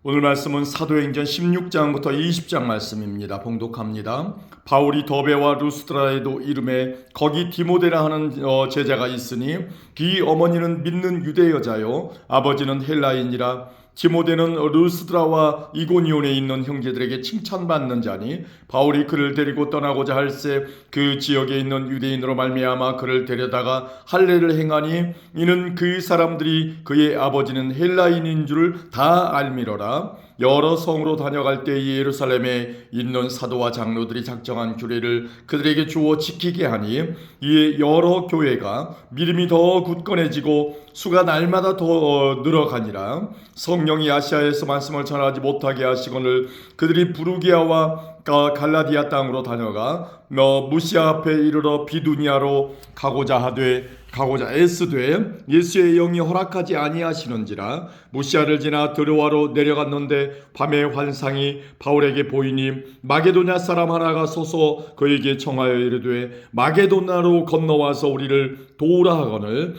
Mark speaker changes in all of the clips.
Speaker 1: 오늘 말씀은 사도행전 16장부터 20장 말씀입니다. 봉독합니다. 바울이 더베와 루스드라에도 이름에 거기 디모데라 하는 제자가 있으니 그 어머니는 믿는 유대 여자요 아버지는 헬라인이라. 디모데는 루스드라와 이고니온에 있는 형제들에게 칭찬받는 자니 바울이 그를 데리고 떠나고자 할새 그 지역에 있는 유대인으로 말미암아 그를 데려다가 할례를 행하니 이는 그 사람들이 그의 아버지는 헬라인인 줄을 다 알미러라. 여러 성으로 다녀갈 때 예루살렘에 있는 사도와 장로들이 작정한 규례를 그들에게 주어 지키게 하니 이에 여러 교회가 믿음이 더 굳건해지고 수가 날마다 더 늘어가니라. 성령이 아시아에서 말씀을 전하지 못하게 하시거늘 그들이 부르기아와 갈라디아 땅으로 다녀가 무시아 앞에 이르러 비두니아로 가고자 애쓰되 예수의 영이 허락하지 아니하시는지라. 무시아를 지나 드로아로 내려갔는데 밤에 환상이 바울에게 보이니 마게도냐 사람 하나가 서서 그에게 청하여 이르되 마게도냐로 건너와서 우리를 도우라 하거늘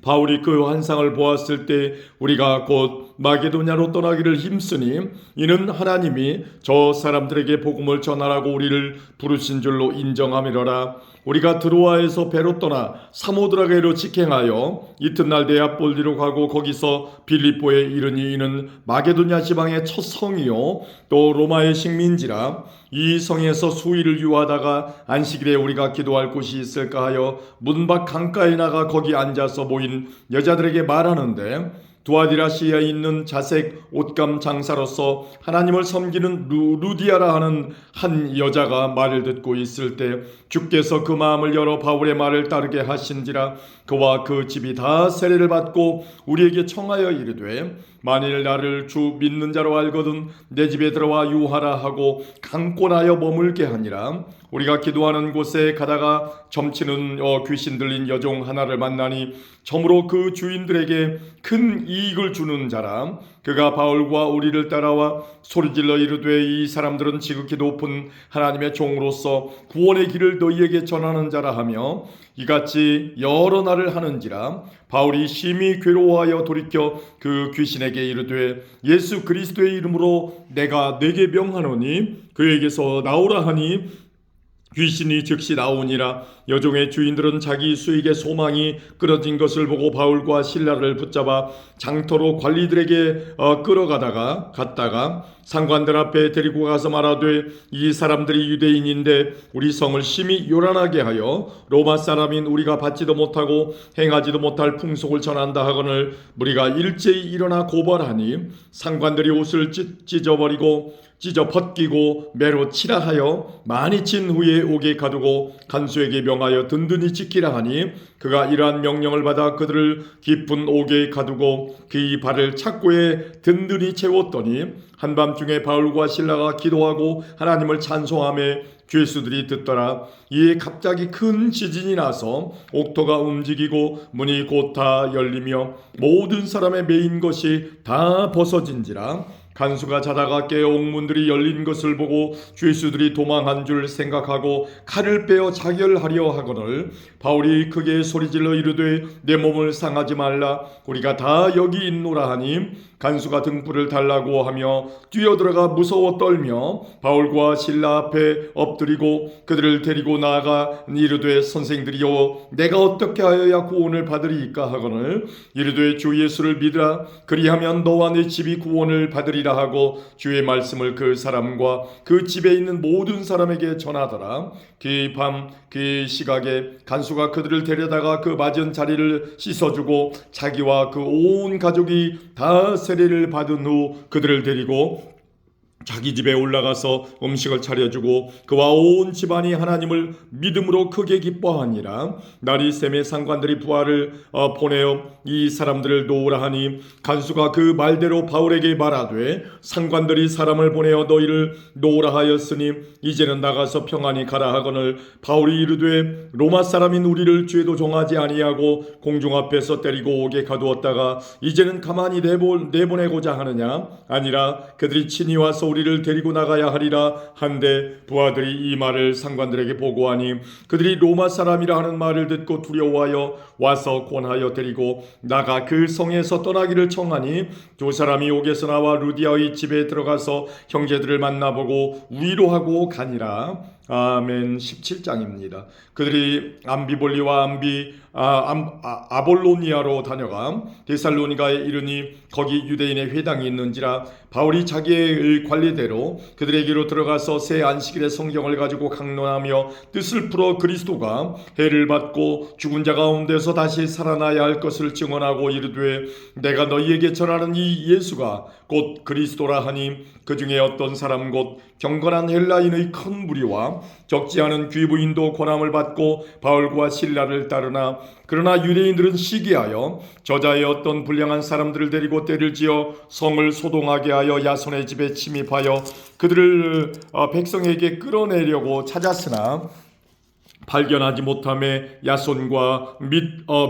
Speaker 1: 바울이 그 환상을 보았을 때 우리가 곧 마게도냐로 떠나기를 힘쓰니 이는 하나님이 저 사람들에게 복음을 전하라고 우리를 부르신 줄로 인정함이로라. 우리가 드로아에서 배로 떠나 사모드라게로 직행하여 이튿날 네아폴리로 가고 거기서 빌립보에 이르니 이는 마게도냐 지방의 첫 성이요 또 로마의 식민지라. 이 성에서 수일을 유하다가 안식일에 우리가 기도할 곳이 있을까 하여 문 밖 강가에 나가 거기 앉아서 모인 여자들에게 말하는데 두아디라시아에 있는 자색 옷감 장사로서 하나님을 섬기는 루디아라 하는 한 여자가 말을 듣고 있을 때 주께서 그 마음을 열어 바울의 말을 따르게 하신지라. 그와 그 집이 다 세례를 받고 우리에게 청하여 이르되 만일 나를 주 믿는 자로 알거든 내 집에 들어와 유하라 하고 강권하여 머물게 하니라. 우리가 기도하는 곳에 가다가 점치는 귀신 들린 여종 하나를 만나니 점으로 그 주인들에게 큰 이익을 주는 자라. 그가 바울과 우리를 따라와 소리질러 이르되 이 사람들은 지극히 높은 하나님의 종으로서 구원의 길을 너희에게 전하는 자라 하며 이같이 여러 날을 하는지라. 바울이 심히 괴로워하여 돌이켜 그 귀신에게 이르되 예수 그리스도의 이름으로 내가 네게 명하노니 그에게서 나오라 하니 귀신이 즉시 나오니라. 여종의 주인들은 자기 수익의 소망이 끊어진 것을 보고 바울과 실라를 붙잡아 장터로 관리들에게 갔다가 상관들 앞에 데리고 가서 말하되 이 사람들이 유대인인데 우리 성을 심히 요란하게 하여 로마 사람인 우리가 받지도 못하고 행하지도 못할 풍속을 전한다 하거늘 무리가 일제히 일어나 고발하니 상관들이 옷을 찢어 벗기고 매로 치라 하여 많이 친 후에 옥에 가두고 간수에게 명하여 든든히 지키라 하니 그가 이러한 명령을 받아 그들을 깊은 옥에 가두고 그의 발을 착고에 든든히 채웠더니 한밤중에 바울과 실라가 기도하고 하나님을 찬송하며 죄수들이 듣더라. 이에 갑자기 큰 지진이 나서 옥토가 움직이고 문이 곧 다 열리며 모든 사람의 매인 것이 다 벗어진지라. 간수가 자다가 깨어 옥문들이 열린 것을 보고 죄수들이 도망한 줄 생각하고 칼을 빼어 자결하려 하거늘 바울이 크게 소리질러 이르되 내 몸을 상하지 말라 우리가 다 여기 있노라 하니 간수가 등불을 달라고 하며 뛰어들어가 무서워 떨며 바울과 실라 앞에 엎드리고 그들을 데리고 나아가 이르되 선생들이여 내가 어떻게 하여야 구원을 받으리이까 하거늘 이르되 주 예수를 믿으라 그리하면 너와 내 집이 구원을 받으리라 하고 주의 말씀을 그 사람과 그 집에 있는 모든 사람에게 전하더라. 그 밤 그 시각에 간수가 그들을 데려다가 그 맞은 자리를 씻어주고 자기와 그 온 가족이 다 세례를 받은 후 그들을 데리고 자기 집에 올라가서 음식을 차려주고 그와 온 집안이 하나님을 믿음으로 크게 기뻐하니라. 날이 샘에 상관들이 부하를 보내어 이 사람들을 도우라 하니 간수가 그 말대로 바울에게 말하되 상관들이 사람을 보내어 너희를 도우라 하였으니 이제는 나가서 평안히 가라 하거늘 바울이 이르되 로마 사람인 우리를 죄도 정하지 아니하고 공중 앞에서 때리고 옥에 가두었다가 이제는 가만히 내보내고자 하느냐 아니라 그들이 친히 와서 우리를 데리고 나가야 하리라 한데 부하들이 이 말을 상관들에게 보고하니 그들이 로마 사람이라 하는 말을 듣고 두려워하여 와서 권하여 데리고 나가 그 성에서 떠나기를 청하니 두 사람이 옥에서 나와 루디아의 집에 들어가서 형제들을 만나보고 위로하고 가니라. 아멘. 17장입니다. 그들이 암비볼리와 아볼로니아로 다녀가 데살로니가에 이르니 거기 유대인의 회당이 있는지라 바울이 자기의 관리대로 그들에게로 들어가서 새 안식일에 성경을 가지고 강론하며 뜻을 풀어 그리스도가 해를 받고 죽은 자 가운데서 다시 살아나야 할 것을 증언하고 이르되 내가 너희에게 전하는 이 예수가 곧 그리스도라 하니 그 중에 어떤 사람 곧 경건한 헬라인의 큰 무리와 적지 않은 귀부인도 권함을 받고 바울과 실라를 따르나 그러나 유대인들은 시기하여 저자의 어떤 불량한 사람들을 데리고 때를 지어 성을 소동하게 하여 야손의 집에 침입하여 그들을 백성에게 끌어내려고 찾았으나 발견하지 못함에 야손과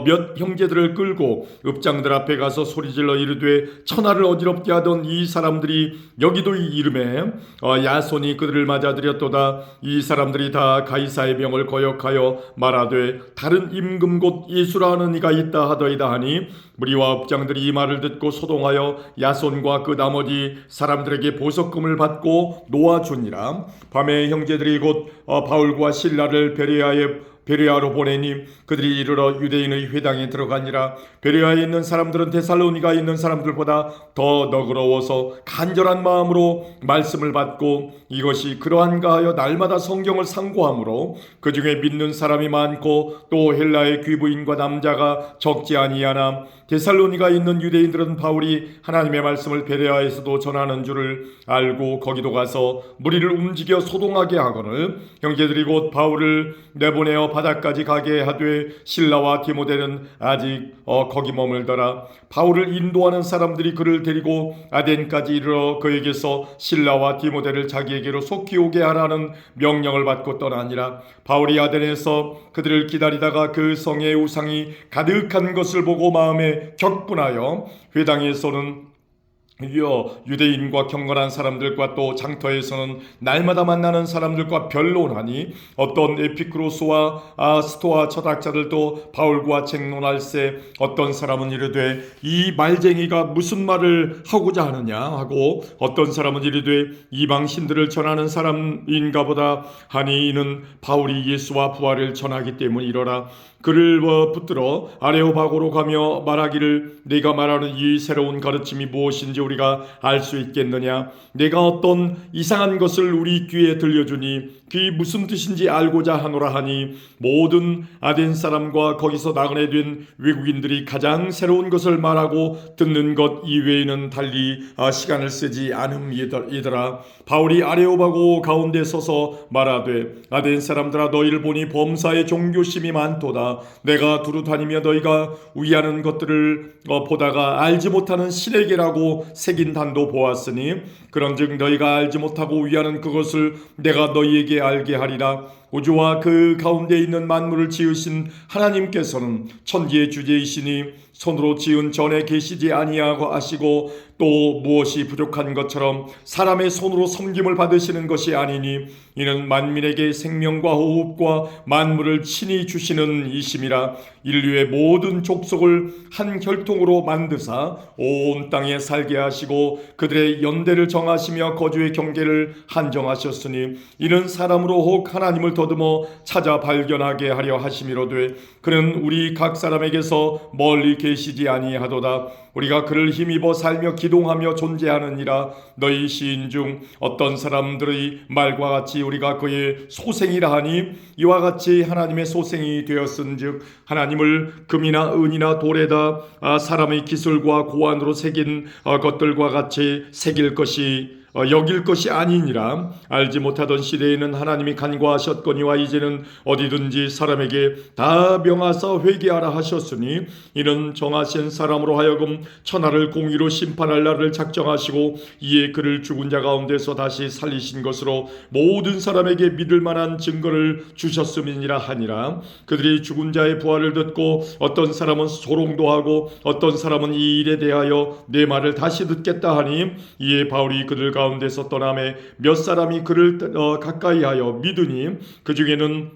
Speaker 1: 몇 형제들을 끌고 읍장들 앞에 가서 소리질러 이르되 천하를 어지럽게 하던 이 사람들이 여기도 이름에 야손이 그들을 맞아들였도다. 이 사람들이 다 가이사의 병을 거역하여 말하되 다른 임금 곧 예수라 하는 이가 있다 하더이다 하니 무리와 읍장들이 이 말을 듣고 소동하여 야손과 그 나머지 사람들에게 보석금을 받고 놓아주니라. 밤에 형제들이 곧 바울과 실라를 베레아로 보내니 그들이 이르러 유대인의 회당에 들어가니라. 베레아에 있는 사람들은 데살로니가에 있는 사람들보다 더 너그러워서 간절한 마음으로 말씀을 받고 이것이 그러한가 하여 날마다 성경을 상고하므로 그 중에 믿는 사람이 많고 또 헬라의 귀부인과 남자가 적지 아니하나 데살로니가에 있는 유대인들은 바울이 하나님의 말씀을 베레아에서도 전하는 줄을 알고 거기도 가서 무리를 움직여 소동하게 하거늘 형제들이 곧 바울을 내보내어 바다까지 가게 하되 실라와 디모데는 아직 거기 머물더라. 바울을 인도하는 사람들이 그를 데리고 아덴까지 이르러 그에게서 실라와 디모데를 자기에게로 속히 오게 하라는 명령을 받고 떠나니라. 바울이 아덴에서 그들을 기다리다가 그 성의 우상이 가득한 것을 보고 마음에 격분하여 회당에서는 유대인과 경건한 사람들과 또 장터에서는 날마다 만나는 사람들과 변론하니 어떤 에피크로스와 스토아 철학자들도 바울과 쟁론할세 어떤 사람은 이르되 이 말쟁이가 무슨 말을 하고자 하느냐 하고 어떤 사람은 이르되 이방 신들을 전하는 사람인가 보다 하니 이는 바울이 예수와 부활을 전하기 때문이로라. 그를 붙들어 아레오바고로 가며 말하기를 네가 말하는 이 새로운 가르침이 무엇인지 우리가 알 수 있겠느냐. 내가 어떤 이상한 것을 우리 귀에 들려주니 그게 무슨 뜻인지 알고자 하노라 하니 모든 아덴 사람과 거기서 나그네 된 외국인들이 가장 새로운 것을 말하고 듣는 것 이외에는 달리 시간을 쓰지 않음이더라. 바울이 아레오바고 가운데 서서 말하되 아덴 사람들아 너희를 보니 범사에 종교심이 많도다. 내가 두루 다니며 너희가 위하는 것들을 보다가 알지 못하는 신에게라고 새긴 단도 보았으니 그런즉 너희가 알지 못하고 위하는 그것을 내가 너희에게 알게 하리라. 우주와 그 가운데 있는 만물을 지으신 하나님께서는 천지의 주제이시니 손으로 지은 전에 계시지 아니하고 하시고 또 무엇이 부족한 것처럼 사람의 손으로 섬김을 받으시는 것이 아니니 이는 만민에게 생명과 호흡과 만물을 친히 주시는 이심이라. 인류의 모든 족속을 한 혈통으로 만드사 온 땅에 살게 하시고 그들의 연대를 정하시며 거주의 경계를 한정하셨으니 이는 사람으로 혹 하나님을 더듬어 찾아 발견하게 하려 하심이로되 그는 우리 각 사람에게서 멀리 계시지 아니하도다. 우리가 그를 힘입어 살며 기동하며 존재하느니라. 너희 시인 중 어떤 사람들의 말과 같이 우리가 그의 소생이라 하니 이와 같이 하나님의 소생이 되었은즉 하나님을 금이나 은이나 돌에다 사람의 기술과 고안으로 새긴 것들과 같이 새길 것이 여길 것이 아니니라. 알지 못하던 시대에는 하나님이 간과하셨거니와 이제는 어디든지 사람에게 다 명하사 회개하라 하셨으니 이는 정하신 사람으로 하여금 천하를 공의로 심판할 날을 작정하시고 이에 그를 죽은 자 가운데서 다시 살리신 것으로 모든 사람에게 믿을 만한 증거를 주셨음이니라 하니라. 그들이 죽은 자의 부활을 듣고 어떤 사람은 조롱도 하고 어떤 사람은 이 일에 대하여 내 말을 다시 듣겠다 하니 이에 바울이 그들과 가운데서 떠나매 몇 사람이 그를 가까이하여 믿으니 그 중에는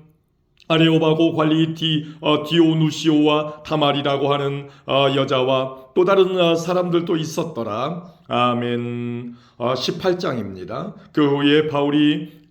Speaker 1: 아레오바고 관리 디오누시오와 타말이라고 하는 여자와 또 다른 사람들도 있었더라. 아멘. 18장입니다. 그 후에 바울이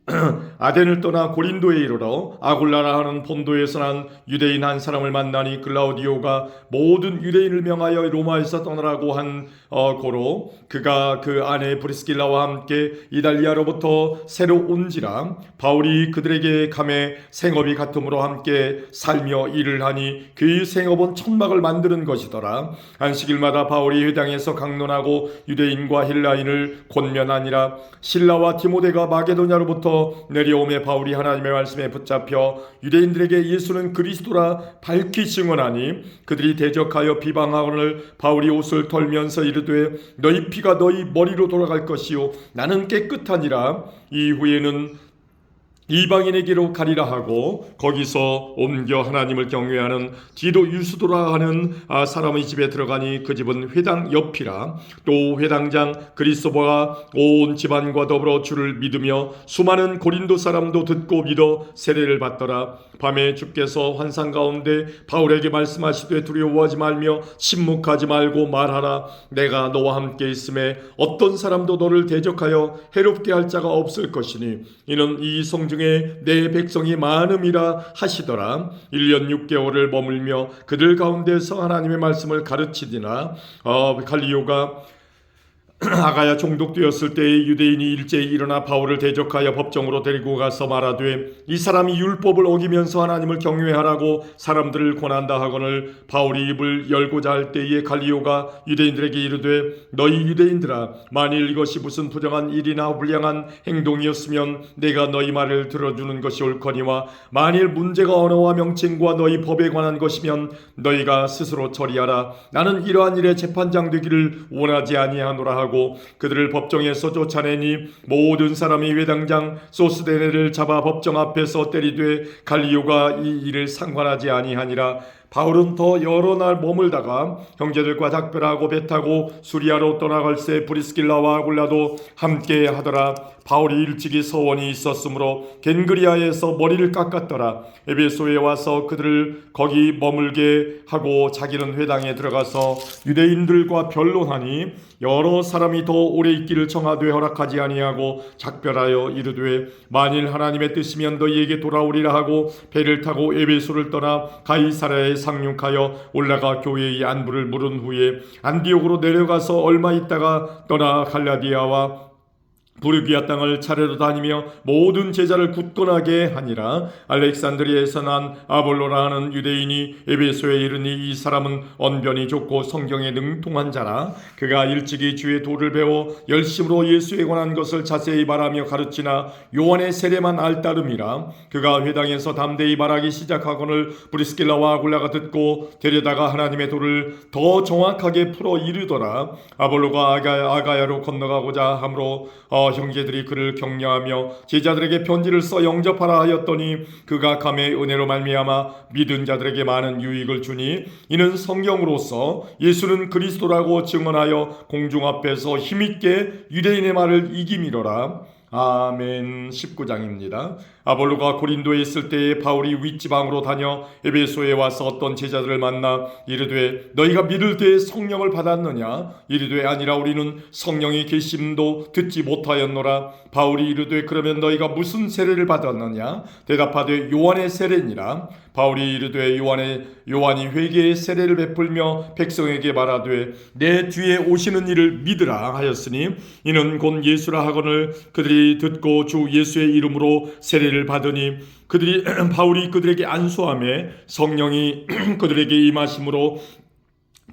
Speaker 1: 아덴을 떠나 고린도에 이르러 아굴라라 하는 본도에서 난 유대인 한 사람을 만나니 글라우디오가 모든 유대인을 명하여 로마에서 떠나라고 한 고로 그가 그 아내 브리스길라와 함께 이달리아로부터 새로 온지라 바울이 그들에게 감에 생업이 같음으로 함께 살며 일을 하니 그 생업은 천막을 만드는 것이더라. 안식일마다 바울이 회당에서 강론하고 유대인과 헬라인을 권면하니라. 실라와 디모데가 마게도냐로부터 내려오매 바울이 하나님의 말씀에 붙잡혀 유대인들에게 예수는 그리스도라 밝히 증언하니 그들이 대적하여 비방하거늘 바울이 옷을 털면서 이르되 너희 피가 너희 머리로 돌아갈 것이요 나는 깨끗하니라. 이후에는 이방인에게로 가리라 하고 거기서 옮겨 하나님을 경외하는 디도 유스도라 하는 사람의 집에 들어가니 그 집은 회당 옆이라. 또 회당장 그리스도가 온 집안과 더불어 주를 믿으며 수많은 고린도 사람도 듣고 믿어 세례를 받더라. 밤에 주께서 환상 가운데 바울에게 말씀하시되 두려워하지 말며 침묵하지 말고 말하라. 내가 너와 함께 있음에 어떤 사람도 너를 대적하여 해롭게 할 자가 없을 것이니 이는 이 성 중에 내 백성이 많음이라 하시더라. 1년 6개월을 머물며 그들 가운데서 하나님의 말씀을 가르치디나 갈리오가 아가야 총독되었을 때에 유대인이 일제히 일어나 바울을 대적하여 법정으로 데리고 가서 말하되 이 사람이 율법을 어기면서 하나님을 경외하라고 사람들을 권한다 하거늘 바울이 입을 열고자 할 때에 갈리오가 유대인들에게 이르되 너희 유대인들아 만일 이것이 무슨 부정한 일이나 불량한 행동이었으면 내가 너희 말을 들어주는 것이 옳거니와 만일 문제가 언어와 명칭과 너희 법에 관한 것이면 너희가 스스로 처리하라. 나는 이러한 일에 재판장 되기를 원하지 아니하노라 하고 그들을 법정에서 쫓아내니 모든 사람이 회당장 소스데네를 잡아 법정 앞에서 때리되 갈리오가 이 일을 상관하지 아니하니라. 바울은 더 여러 날 머물다가 형제들과 작별하고 배 타고 수리아로 떠나갈새 브리스길라와 아굴라도 함께 하더라. 바울이 일찍이 서원이 있었으므로 겐그리아에서 머리를 깎았더라. 에베소에 와서 그들을 거기 머물게 하고 자기는 회당에 들어가서 유대인들과 변론하니 여러 사람이 더 오래 있기를 청하되 허락하지 아니하고 작별하여 이르되 만일 하나님의 뜻이면 너희에게 돌아오리라 하고 배를 타고 에베소를 떠나 가이사랴에 상륙하여 올라가 교회의 안부를 물은 후에 안디옥으로 내려가서 얼마 있다가 떠나 갈라디아와 부르기아 땅을 차례로 다니며 모든 제자를 굳건하게 하니라. 알렉산드리아에서 난 아볼로라 하는 유대인이 에베소에 이르니 이 사람은 언변이 좋고 성경에 능통한 자라. 그가 일찍이 주의 도를 배워 열심으로 예수에 관한 것을 자세히 말하며 가르치나 요한의 세례만 알따름이라. 그가 회당에서 담대히 말하기 시작하거늘 브리스길라와 아굴라가 듣고 데려다가 하나님의 도를 더 정확하게 풀어 이르더라. 아볼로가 아가야로 건너가고자 하므로 형제들이 그를 격려하며 제자들에게 편지를 써 영접하라 하였더니 그가 감의 은혜로 말미암아 믿은 자들에게 많은 유익을 주니 이는 성경으로서 예수는 그리스도라고 증언하여 공중 앞에서 힘있게 유대인의 말을 이기미로라. 아멘. 19장입니다. 아볼로가 고린도에 있을 때에 바울이 윗지방으로 다녀 에베소에 와서 어떤 제자들을 만나 이르되 너희가 믿을 때에 성령을 받았느냐? 이르되 아니라 우리는 성령의 계심도 듣지 못하였노라. 바울이 이르되 그러면 너희가 무슨 세례를 받았느냐? 대답하되 요한의 세례니라. 바울이 이르되 요한이 회개의 세례를 베풀며 백성에게 말하되 내 뒤에 오시는 이를 믿으라 하였으니 이는 곧 예수라 하거늘 그들이 듣고 주 예수의 이름으로 세례를 받으니 바울이 그들에게 안수하며 성령이 그들에게 임하심으로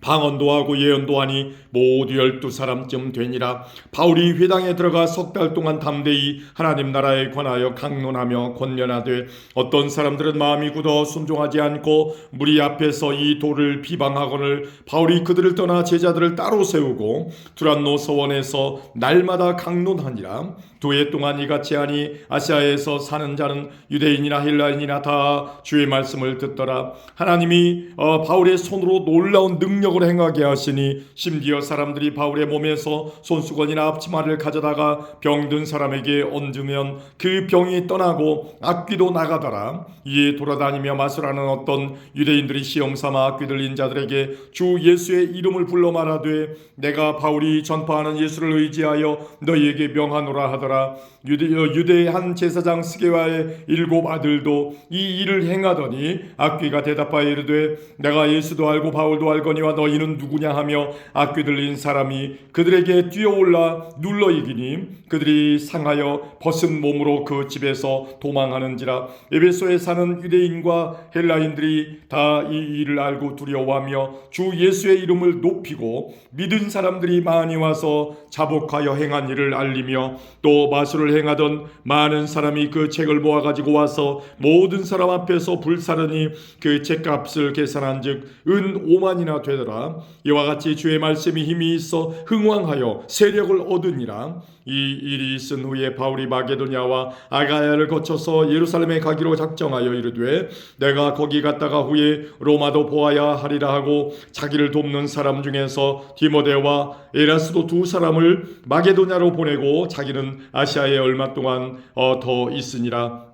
Speaker 1: 방언도 하고 예언도 하니 모두 12사람쯤 되니라. 바울이 회당에 들어가 석 달 동안 담대히 하나님 나라에 관하여 강론하며 권면하되 어떤 사람들은 마음이 굳어 순종하지 않고 무리 앞에서 이 도를 비방하거늘 바울이 그들을 떠나 제자들을 따로 세우고 두란노 서원에서 날마다 강론하니라. 2해 동안 이같이 하니 아시아에서 사는 자는 유대인이나 헬라인이나 다 주의 말씀을 듣더라. 하나님이 바울의 손으로 놀라운 능력을 기적을 행하게 하시니 심지어 사람들이 바울의 몸에서 손수건이나 앞치마를 가져다가 병든 사람에게 얹으면 그 병이 떠나고 악귀도 나가더라. 이에 돌아다니며 마술하는 어떤 유대인들이 시험삼아 악귀 들린 자들에게 주 예수의 이름을 불러 말하되 내가 바울이 전파하는 예수를 의지하여 너희에게 명하노라 하더라. 유대의 한 제사장 스게와의 7 아들도 이 일을 행하더니 악귀가 대답하여 이르되 내가 예수도 알고 바울도 알거니와 너희는 누구냐 하며 악귀 들린 사람이 그들에게 뛰어올라 눌러 이기니 그들이 상하여 벗은 몸으로 그 집에서 도망하는지라. 에베소에 사는 유대인과 헬라인들이 다 이 일을 알고 두려워하며 주 예수의 이름을 높이고 믿은 사람들이 많이 와서 자복하여 행한 일을 알리며 또 마술을 행하던 많은 사람이 그 책을 모아가지고 와서 모든 사람 앞에서 불사르니 그 책값을 계산한즉 은 5만이나 되더라. 이와 같이 주의 말씀이 힘이 있어 흥왕하여 세력을 얻으니라. 이 일이 있은 후에 바울이 마게도냐와 아가야를 거쳐서 예루살렘에 가기로 작정하여 이르되 내가 거기 갔다가 후에 로마도 보아야 하리라 하고 자기를 돕는 사람 중에서 디모데와 에라스도 2 사람을 마게도냐로 보내고 자기는 아시아에 얼마 동안 더 있으니라.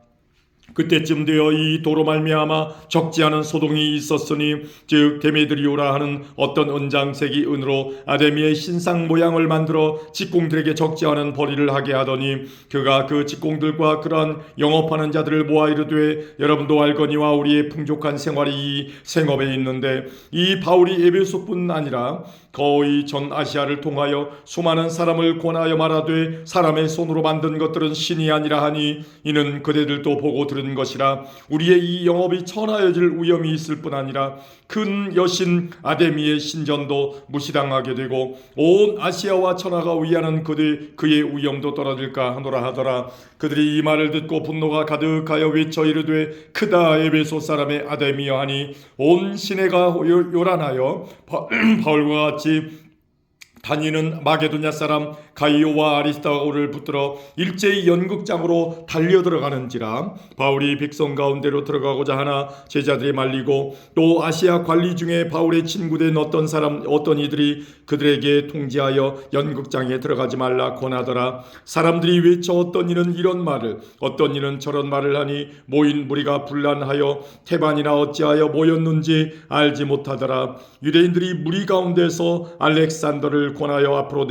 Speaker 1: 그때쯤 되어 이 도로 말미암아 적지 않은 소동이 있었으니 즉 데메드리오라 하는 어떤 은장색이 은으로 아데미의 신상 모양을 만들어 직공들에게 적지 않은 벌이를 하게 하더니 그가 그 직공들과 그러한 영업하는 자들을 모아 이르되 여러분도 알거니와 우리의 풍족한 생활이 이 생업에 있는데 이 바울이 에베소뿐 아니라 거의 전 아시아를 통하여 수많은 사람을 권하여 말하되 사람의 손으로 만든 것들은 신이 아니라 하니 이는 그대들도 보고 들은 것이라. 우리의 이 영업이 천하여질 위험이 있을 뿐 아니라 큰 여신 아데미의 신전도 무시당하게 되고 온 아시아와 천하가 위하는 그의 위엄도 떨어질까 하노라 하더라. 그들이 이 말을 듣고 분노가 가득하여 외쳐 이르되 크다 에베소 사람의 아데미여 하니 온 시내가 요란하여 바울과 같이 다니는 마게도냐 사람 가이오와 아리스타고를 붙들어 일제히 연극장으로 달려들어가는지라. 바울이 백성 가운데로 들어가고자 하나 제자들이 말리고 또 아시아 관리 중에 바울의 친구된 어떤 이들이 그들에게 통지하여 연극장에 들어가지 말라 권하더라. 사람들이 외쳐 어떤 이는 이런 말을 어떤 이는 저런 말을 하니 모인 무리가 분란하여 태반이나 어찌하여 모였는지 알지 못하더라. 유대인들이 무리 가운데서 알렉산더를 권하여 앞으로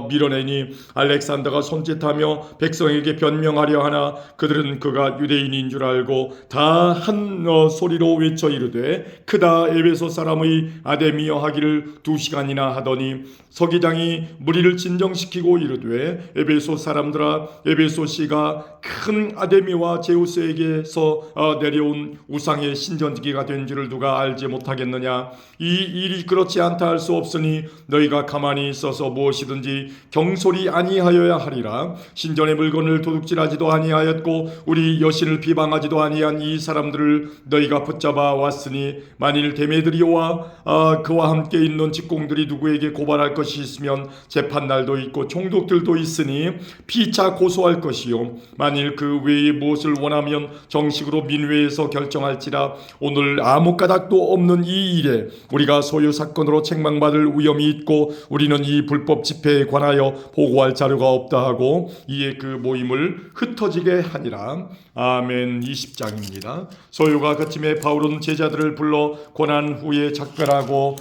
Speaker 1: 밀어내니 알렉산더가 손짓하며 백성에게 변명하려 하나 그들은 그가 유대인인 줄 알고 다 한 소리로 외쳐 이르되 크다 에베소 사람의 아데미여 하기를 2시간이나 하더니 서기장이 무리를 진정시키고 이르되 에베소 사람들아 에베소 씨가 큰 아데미와 제우스에게서 내려온 우상의 신전지기가 된 줄을 누가 알지 못하겠느냐. 이 일이 그렇지 않다 할 수 없으니 너희가 가만히 있어서 무엇이든지 경솔이 아니하여야 하리라. 신전의 물건을 도둑질하지도 아니하였고 우리 여신을 비방하지도 아니한 이 사람들을 너희가 붙잡아 왔으니 만일 데메드리오와 그와 함께 있는 직공들이 누구에게 고발할 것이 있으면 재판날도 있고 총독들도 있으니 피차 고소할 것이요 만일 그 외에 무엇을 원하면 정식으로 민회에서 결정할지라. 오늘 아무 까닭도 없는 이 일에 우리가 소유 사건으로 책망받을 위험이 있고 우리는 이 불법 집회에 관하여 보고할 자료가 없다 하고 이에 그 모임을 흩어지게 하니라. 아멘. 20장입니다. 소요가 그침에 바울은 제자들을 불러 고난 후에 작별하고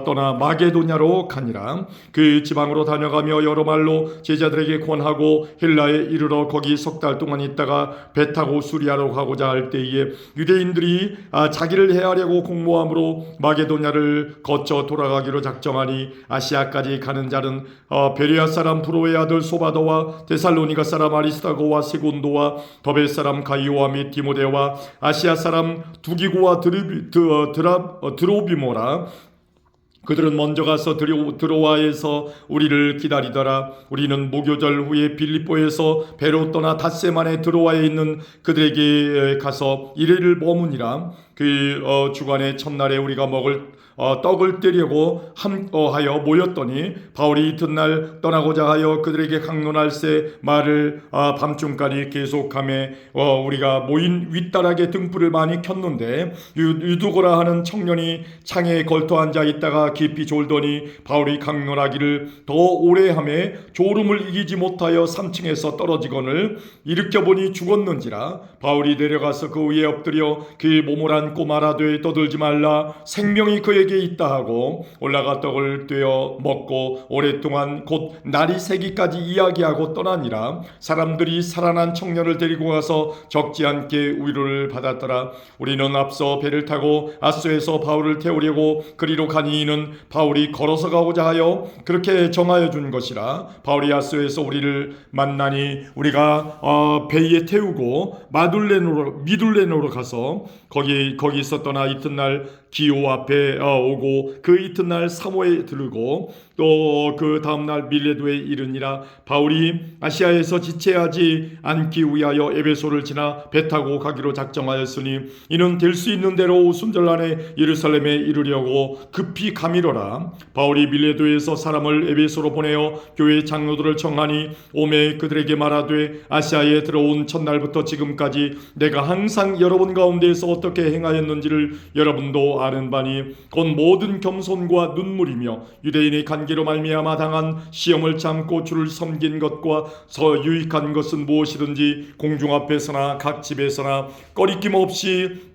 Speaker 1: 떠나 마게도냐로 가니라. 그 지방으로 다녀가며 여러 말로 제자들에게 권하고 헬라에 이르러 거기 3달 동안 있다가 배 타고 수리아로 가고자 할 때에 유대인들이 자기를 해하려고 공모함으로 마게도냐를 거쳐 돌아가기로 작정하니 아시아까지 가는 자는 베레아 사람 브로의 아들 소바더와 데살로니가 사람 아리스타고와 세곤도와 더베 사람 가이오와 및 디모데와 아시아 사람 두기고와 드로비모라. 그들은 먼저 가서 드로아에서 우리를 기다리더라. 우리는 무교절 후에 빌립보에서 배로 떠나 닷새만에 드로아에 있는 그들에게 가서 이래를 머무니라. 그 주간의 첫날에 우리가 먹을 떡을 떼려고 하여 모였더니 바울이 이튿날 떠나고자 하여 그들에게 강론할새 말을 밤중까지 계속하며 우리가 모인 윗다락에 등불을 많이 켰는데 유두고라 하는 청년이 창에 걸터 앉아 있다가 깊이 졸더니 바울이 강론하기를 더 오래 하매 졸음을 이기지 못하여 3층에서 떨어지거늘 일으켜보니 죽었는지라. 바울이 내려가서 그 위에 엎드려 그의 몸을 안고 말하되 떠들지 말라, 생명이 그에게 있다 하고 올라가 떡을 떼어 먹고 오랫동안 곧 날이 새기까지 이야기하고 떠나니라. 사람들이 살아난 청년을 데리고 가서 적지 않게 위로를 받았더라. 우리는 앞서 배를 타고 아소에서 바울을 태우려고 그리로 가니 이는 바울이 걸어서 가고자 하여 그렇게 정하여 준 것이라. 바울이 아소에서 우리를 만나니 우리가 배에 태우고 미둘레노로 가서 거기서 떠나 이튿날 기오 앞에 오고 그 이튿날 사모에 들고 또 그 다음날 밀레도에 이르니라. 바울이 아시아에서 지체하지 않기 위하여 에베소를 지나 배 타고 가기로 작정하였으니 이는 될 수 있는 대로 오순절 안에 예루살렘에 이르려고 급히 가미로라. 바울이 밀레도에서 사람을 에베소로 보내어 교회 장로들을 청하니 오매 그들에게 말하되 아시아에 들어온 첫날부터 지금까지 내가 항상 여러분 가운데에서 어떻게 행하였는지를 여러분도 아는 바니 곧 모든 겸손과 눈물이며 유대인의 관계로 말미암아 당한 시험을 참고 주를 섬긴 것과 더 유익한 것은 무엇이든지 공중 앞에서나 각 집에서나 꺼리낌 없이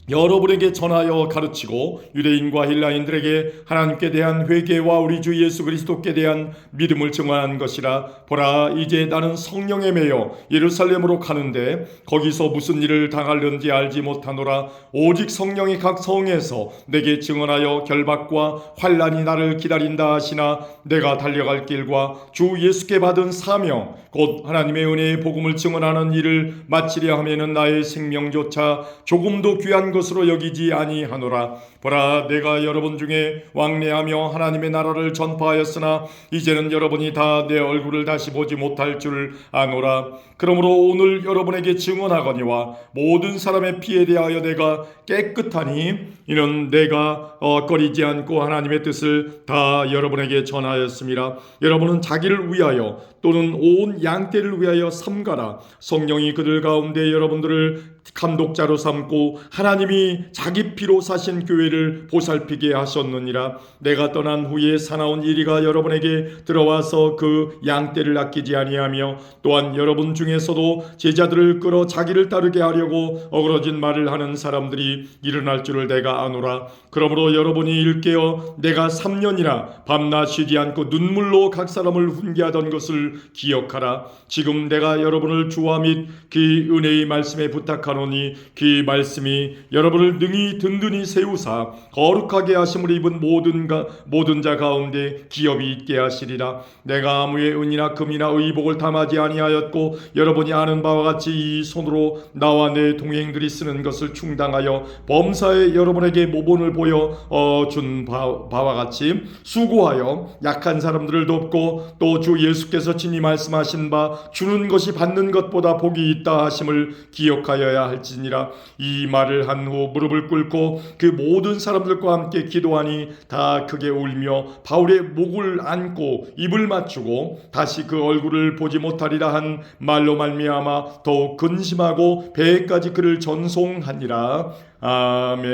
Speaker 1: 여러분에게 전하여 가르치고 유대인과 헬라인들에게 하나님께 대한 회개와 우리 주 예수 그리스도께 대한 믿음을 증언한 것이라. 보라, 이제 나는 성령에 매여 예루살렘으로 가는데 거기서 무슨 일을 당할는지 알지 못하노라. 오직 성령이 각 성에서 내게 증언하여 결박과 환난이 나를 기다린다 하시나 내가 달려갈 길과 주 예수께 받은 사명 곧 하나님의 은혜의 복음을 증언하는 일을 마치려 하면은 나의 생명조차 조금도 귀한 것으로 여기지 아니하노라. 보라, 내가 여러분 중에 왕래하며 하나님의 나라를 전파하였으나 이제는 여러분이 다 내 얼굴을 다시 보지 못할 줄 아노라. 그러므로 오늘 여러분에게 증언하거니와 모든 사람의 피에 대하여 내가 깨끗하니 이는 내가 꺼리지 않고 하나님의 뜻을 다 여러분에게 전하였습니다. 여러분은 자기를 위하여 또는 온 양떼를 위하여 삼가라. 성령이 그들 가운데 여러분들을 감독자로 삼고 하나님이 자기 피로 사신 교회를 보살피게 하셨느니라. 내가 떠난 후에 사나운 이리가 여러분에게 들어와서 그 양떼를 아끼지 아니하며 또한 여러분 중에서도 제자들을 끌어 자기를 따르게 하려고 어그러진 말을 하는 사람들이 일어날 줄을 내가 아노라. 그러므로 여러분이 일깨어 내가 3년이나 밤낮 쉬지 않고 눈물로 각 사람을 훈계하던 것을 기억하라. 지금 내가 여러분을 주와 및 그 은혜의 말씀에 부탁하노니 그 말씀이 여러분을 능히 든든히 세우사 거룩하게 하심을 입은 모든 자 가운데 기업이 있게 하시리라. 내가 아무의 은이나 금이나 의복을 담하지 아니하였고 여러분이 아는 바와 같이 이 손으로 나와 내 동행들이 쓰는 것을 충당하여 범사에 여러분에게 모본을 보여 준 바와 같이 수고하여 약한 사람들을 돕고 또 주 예수께서 친히 말씀하신 바 주는 것이 받는 것보다 복이 있다 하심을 기억하여야 할지니라. 이 말을 한 후 무릎을 꿇고 그 모든 사람들과 함께 기도하니 다 크게 울며 바울의 목을 안고 입을 맞추고 다시 그 얼굴을 보지 못하리라 한 말로 말미암아 더욱 근심하고 배에까지 그를 전송하니라. 아멘.